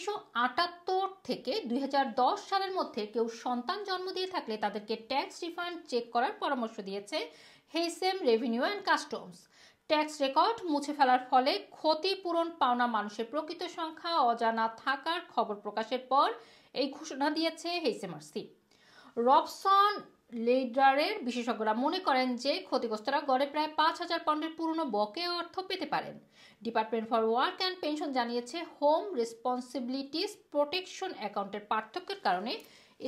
1978 থেকে 2010 সালের মধ্যে কেউ সন্তান জন্ম দিয়ে থাকলে তাদেরকে ট্যাক্স রিফান্ড চেক করার পরামর্শ দিয়েছে HM Revenue and Customs. Tax record মুছে ফেলার ফলে ক্ষতিপূরণ পাওনা মানুষের প্রকৃত সংখ্যা অজানা থাকার খবর প্রকাশের পর এই ঘোষণা দিয়েছে হেইসেমারসি। রবসন লেইডারের বিশেষজ্ঞরা মনে করেন যে ক্ষতিগ্রস্তরা গড়ে প্রায় 5,000 পাউন্ডের পুরনো বকেয়া অর্থ পেতে পারেন। Department for work and pension জানিয়েছে হোম রেসপন্সিবিলিটিস প্রোটেকশন অ্যাকাউন্টের পার্থক্যের কারণে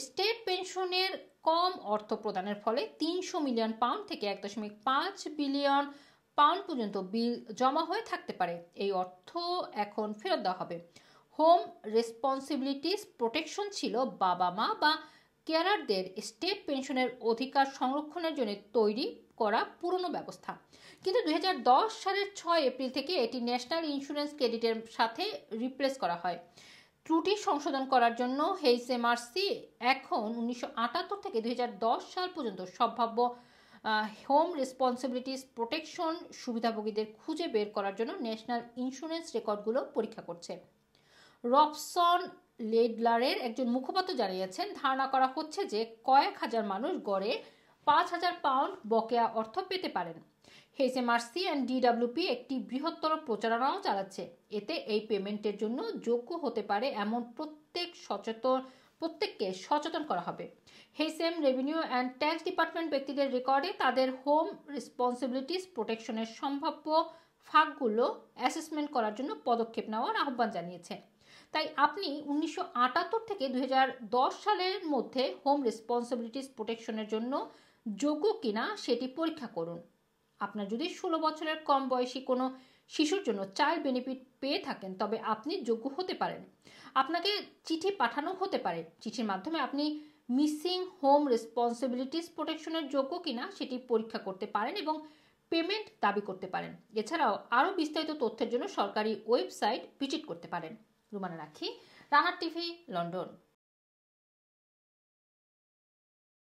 স্টেট পেনশনের কম অর্থ প্রদানের ফলে 300 মিলিয়ন পাউন্ড থেকে 1.5 বিলিয়ন পাউন্ড পর্যন্ত বিল জমা হয়ে থাকতে পারে। এই অর্থ এখন ফেরত দেওয়া হবে। হোম রেসপন্সিবিলিটিস প্রোটেকশন ছিল বাবা মা বা কেয়ারারদের স্টেট পেনশনের অধিকার সংরক্ষণের জন্য তৈরি করা পুরনো ব্যবস্থা, কিন্তু 2010 সালের 6 এপ্রিল থেকে এটি ন্যাশনাল ইন্স্যুরেন্স ক্রেডিটের সাথে রিপ্লেস করা হয়। ত্রুটি সংশোধন করার জন্য হেইসেমারসি এখন 1978 থেকে 2010 সাল পর্যন্ত সম্ভাব্য হোম রেসপন্সিবিলিটিস প্রোটেকশন সুবিধাভোগীদের খুঁজে বের করার জন্য ন্যাশনাল ইন্স্যুরেন্স রেকর্ডগুলো পরীক্ষা করছে। রবসন লেডলারের একজন মুখপাত্র জানিয়েছেন, ধারণা করা হচ্ছে যে কয়েক হাজার মানুষ গড়ে 5,000 পাউন্ড বকেয়া অর্থ পেতে পারেন। হেইসেমারসি অ্যান্ড ডিডব্লিউপি একটি বৃহত্তর প্রচারণাও চালাচ্ছে। এতে এই পেমেন্টের জন্য যোগ্য হতে পারে এমন প্রত্যেককে সচেতন করা হবে। হেইসেম রেভিনিউ অ্যান্ড ট্যাক্স ডিপার্টমেন্ট ব্যক্তিদের রেকর্ডে তাদের হোম রেসপন্সিবিলিটিস প্রোটেকশনের সম্ভাব্য ফাঁকগুলো অ্যাসেসমেন্ট করার জন্য পদক্ষেপ নেওয়ার আহ্বান জানিয়েছে। তাই আপনি 1978 থেকে 2010 সালের মধ্যে হোম রেসপন্সিবিলিটিস প্রোটেকশনের জন্য যোগ্য কিনা সেটি পরীক্ষা করুন। আপনার যদি 16 বছরের কম বয়সী কোনো শিশুর জন্য চাইল্ড বেনিফিট পেয়ে থাকেন তবে আপনি যোগ্য হতে পারেন। আপনাকে চিঠি পাঠানো হতে পারে। চিঠির মাধ্যমে আপনি মিসিং হোম রেসপন্সিবিলিটিস প্রোটেকশনের যোগ্য কিনা সেটি পরীক্ষা করতে পারেন এবং পেমেন্ট দাবি করতে পারেন। এছাড়াও আরও বিস্তারিত তথ্যের জন্য সরকারি ওয়েবসাইট ভিজিট করতে পারেন। রুমানা রাখি, রানার টিভি, লন্ডন।